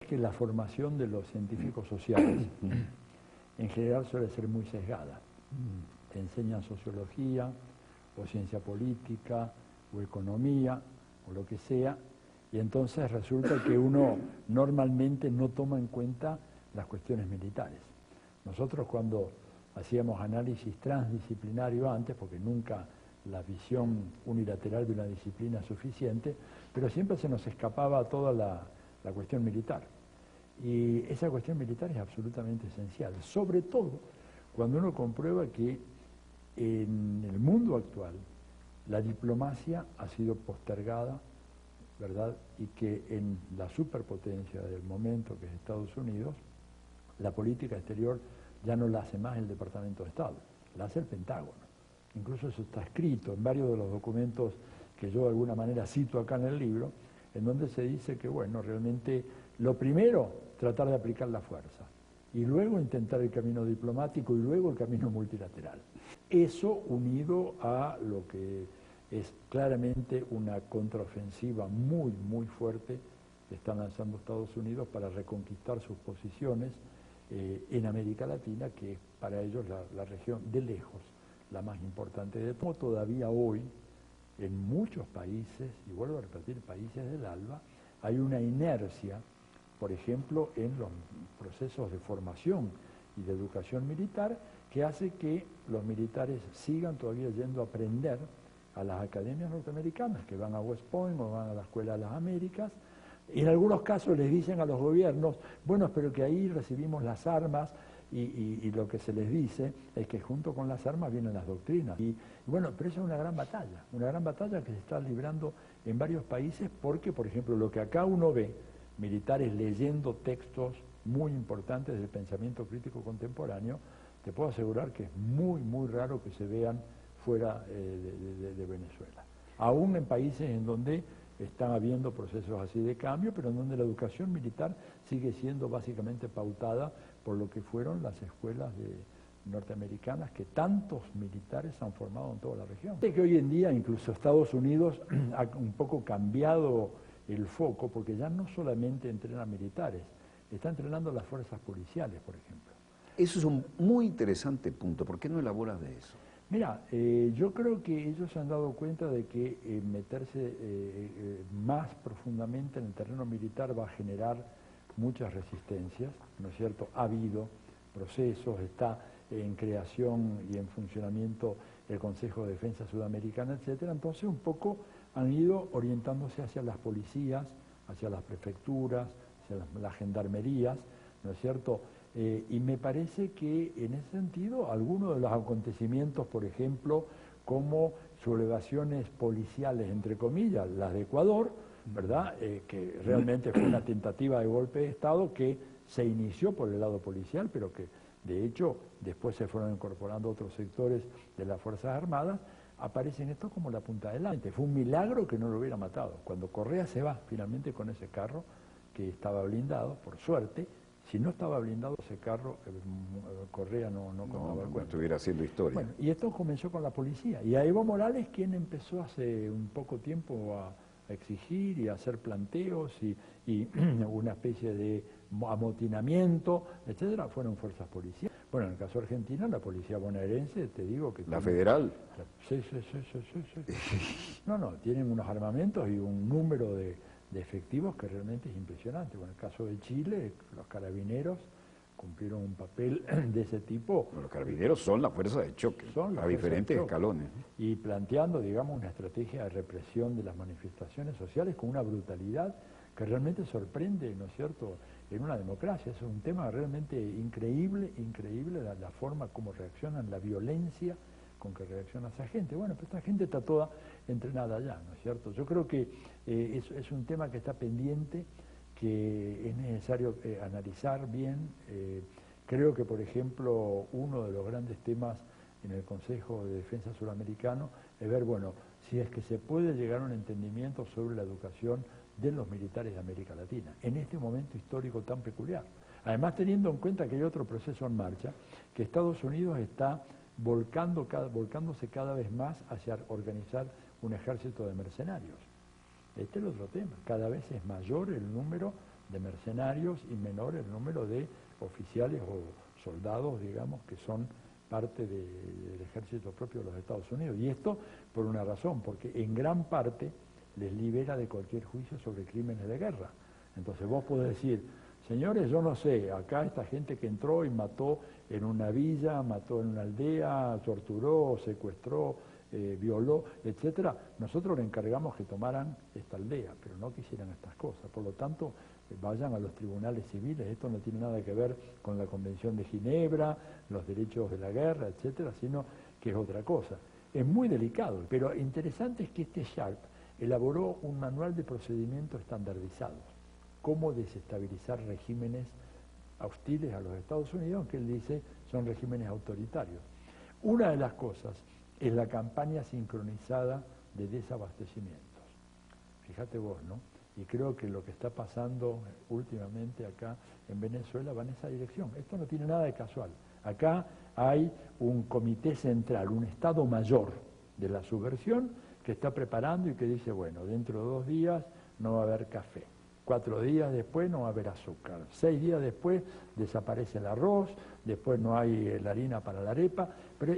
que la formación de los científicos sociales en general suele ser muy sesgada. Te enseñan sociología, o ciencia política, o economía, o lo que sea, y entonces resulta que uno normalmente no toma en cuenta las cuestiones militares. Nosotros cuando hacíamos análisis transdisciplinario antes, porque nunca la visión unilateral de una disciplina es suficiente, pero siempre se nos escapaba toda la cuestión militar. Y esa cuestión militar es absolutamente esencial, sobre todo cuando uno comprueba que en el mundo actual la diplomacia ha sido postergada, ¿verdad? Y que en la superpotencia del momento, que es Estados Unidos, la política exterior ya no la hace más el Departamento de Estado, la hace el Pentágono. Incluso eso está escrito en varios de los documentos que yo de alguna manera cito acá en el libro, en donde se dice que, bueno, realmente lo primero, tratar de aplicar la fuerza, y luego intentar el camino diplomático y luego el camino multilateral. Eso unido a lo que es claramente una contraofensiva muy, muy fuerte que están lanzando Estados Unidos para reconquistar sus posiciones en América Latina, que es para ellos la región de lejos la más importante de todo. Todavía hoy, en muchos países, y vuelvo a repetir, países del ALBA, hay una inercia, por ejemplo, en los procesos de formación y de educación militar, que hace que los militares sigan todavía yendo a aprender a las academias norteamericanas, que van a West Point o van a la Escuela de las Américas. Y en algunos casos les dicen a los gobiernos, bueno, pero que ahí recibimos las armas, y lo que se les dice es que junto con las armas vienen las doctrinas. Y bueno, pero esa es una gran batalla que se está librando en varios países porque, por ejemplo, lo que acá uno ve, militares leyendo textos muy importantes del pensamiento crítico contemporáneo, te puedo asegurar que es muy, muy raro que se vean fuera de Venezuela. Aún en países en donde están habiendo procesos así de cambio, pero en donde la educación militar sigue siendo básicamente pautada por lo que fueron las escuelas norteamericanas que tantos militares han formado en toda la región. Que hoy en día incluso Estados Unidos ha un poco cambiado el foco, porque ya no solamente entrena militares, está entrenando las fuerzas policiales, por ejemplo. Eso es un muy interesante punto. ¿Por qué no elaboras de eso? Mira, yo creo que ellos se han dado cuenta de que meterse más profundamente en el terreno militar va a generar muchas resistencias, ¿no es cierto? Ha habido procesos, está en creación y en funcionamiento el Consejo de Defensa Sudamericana, etcétera. Entonces un poco han ido orientándose hacia las policías, hacia las prefecturas, hacia las gendarmerías, ¿no es cierto? Y me parece que en ese sentido algunos de los acontecimientos, por ejemplo, como sublevaciones policiales, entre comillas, las de Ecuador, ¿verdad? Que realmente fue una tentativa de golpe de Estado que se inició por el lado policial, pero que de hecho después se fueron incorporando otros sectores de las Fuerzas Armadas, aparecen estos como la punta del lanza. Fue un milagro que no lo hubiera matado. Cuando Correa se va finalmente con ese carro, que estaba blindado, por suerte, si no estaba blindado ese carro, Correa no estuviera haciendo historia. Bueno, y esto comenzó con la policía. Y a Evo Morales, quien empezó hace un poco tiempo a exigir y a hacer planteos y una especie de amotinamiento, etcétera, fueron fuerzas policiales. Bueno, en el caso argentino, la policía bonaerense, te digo que... ¿La federal? Sí. No, tienen unos armamentos y un número de efectivos que realmente es impresionante. Bueno, en el caso de Chile, los carabineros cumplieron un papel de ese tipo. Bueno, los carabineros son la fuerza de choque, a diferentes escalones. Y planteando, digamos, una estrategia de represión de las manifestaciones sociales con una brutalidad que realmente sorprende, ¿no es cierto?, en una democracia. Es un tema realmente increíble la forma como reaccionan, la violencia con que reacciona esa gente. Bueno, pues esta gente está toda entrenada allá, ¿no es cierto? Yo creo que es un tema que está pendiente, que es necesario analizar bien. Creo que, por ejemplo, uno de los grandes temas en el Consejo de Defensa Suramericano es ver, bueno, si es que se puede llegar a un entendimiento sobre la educación de los militares de América Latina, en este momento histórico tan peculiar. Además, teniendo en cuenta que hay otro proceso en marcha, que Estados Unidos está volcándose cada vez más hacia organizar un ejército de mercenarios. Este es el otro tema. Cada vez es mayor el número de mercenarios y menor el número de oficiales o soldados, digamos, que son parte del ejército propio de los Estados Unidos. Y esto por una razón, porque en gran parte les libera de cualquier juicio sobre crímenes de guerra. Entonces vos podés decir, señores, yo no sé, acá esta gente que entró y mató en una villa, mató en una aldea, torturó, secuestró, violó, etcétera, nosotros le encargamos que tomaran esta aldea, pero no quisieran estas cosas. Por lo tanto, vayan a los tribunales civiles, esto no tiene nada que ver con la Convención de Ginebra, los derechos de la guerra, etcétera, sino que es otra cosa. Es muy delicado, pero interesante es que este Sharp elaboró un manual de procedimientos estandarizados, cómo desestabilizar regímenes hostiles a los Estados Unidos, que él dice son regímenes autoritarios. Una de las cosas es la campaña sincronizada de desabastecimientos. Fíjate vos, ¿no? Y creo que lo que está pasando últimamente acá en Venezuela va en esa dirección. Esto no tiene nada de casual. Acá hay un comité central, un Estado Mayor de la subversión que está preparando y que dice, bueno, dentro de 2 días no va a haber café. 4 días después no va a haber azúcar. 6 días después desaparece el arroz, después no hay la harina para la arepa.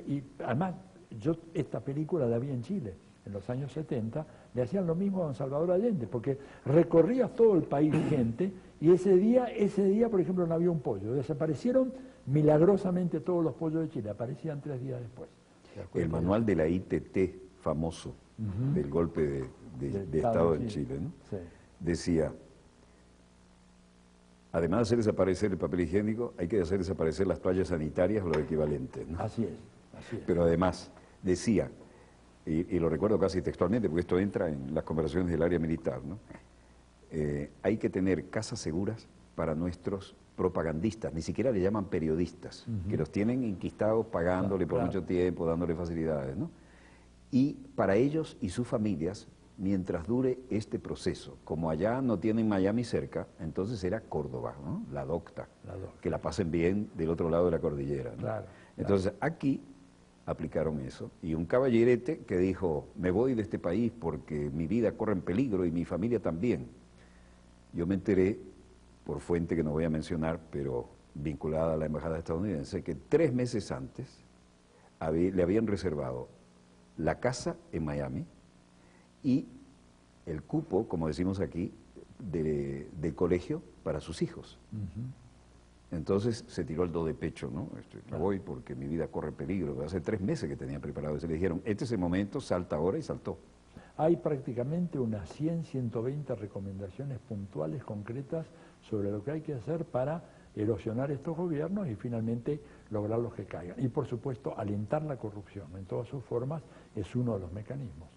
Y además, yo esta película la vi en Chile, en los años 70, le hacían lo mismo a don Salvador Allende, porque recorría todo el país gente, y ese día, por ejemplo, no había un pollo. Desaparecieron milagrosamente todos los pollos de Chile, aparecían 3 días después. El manual de la ITT, famoso, del golpe de Estado en Chile, ¿no? Sí. Decía, además de hacer desaparecer el papel higiénico, hay que hacer desaparecer las toallas sanitarias o lo equivalente, ¿no? Así es, así es. Pero además, decía, y lo recuerdo casi textualmente, porque esto entra en las conversaciones del área militar, ¿no? Hay que tener casas seguras para nuestros propagandistas, ni siquiera le llaman periodistas, que los tienen inquistados pagándole por mucho tiempo, dándole facilidades, ¿no? Y para ellos y sus familias, mientras dure este proceso, como allá no tienen Miami cerca, entonces era Córdoba, ¿no? La docta, que la pasen bien del otro lado de la cordillera, ¿no? Claro, entonces aquí aplicaron eso, y un caballerete que dijo, me voy de este país porque mi vida corre en peligro y mi familia también. Yo me enteré, por fuente que no voy a mencionar, pero vinculada a la embajada estadounidense, que 3 meses antes le habían reservado la casa en Miami y el cupo, como decimos aquí, del colegio para sus hijos. Entonces se tiró el do de pecho, ¿no? Me voy porque mi vida corre peligro. Hace 3 meses que tenía preparado. Se le dijeron, este es el momento, salta ahora, y saltó. Hay prácticamente unas 100, 120 recomendaciones puntuales, concretas, sobre lo que hay que hacer para erosionar estos gobiernos y finalmente lograrlos que caigan. Y por supuesto, alentar la corrupción en todas sus formas es uno de los mecanismos.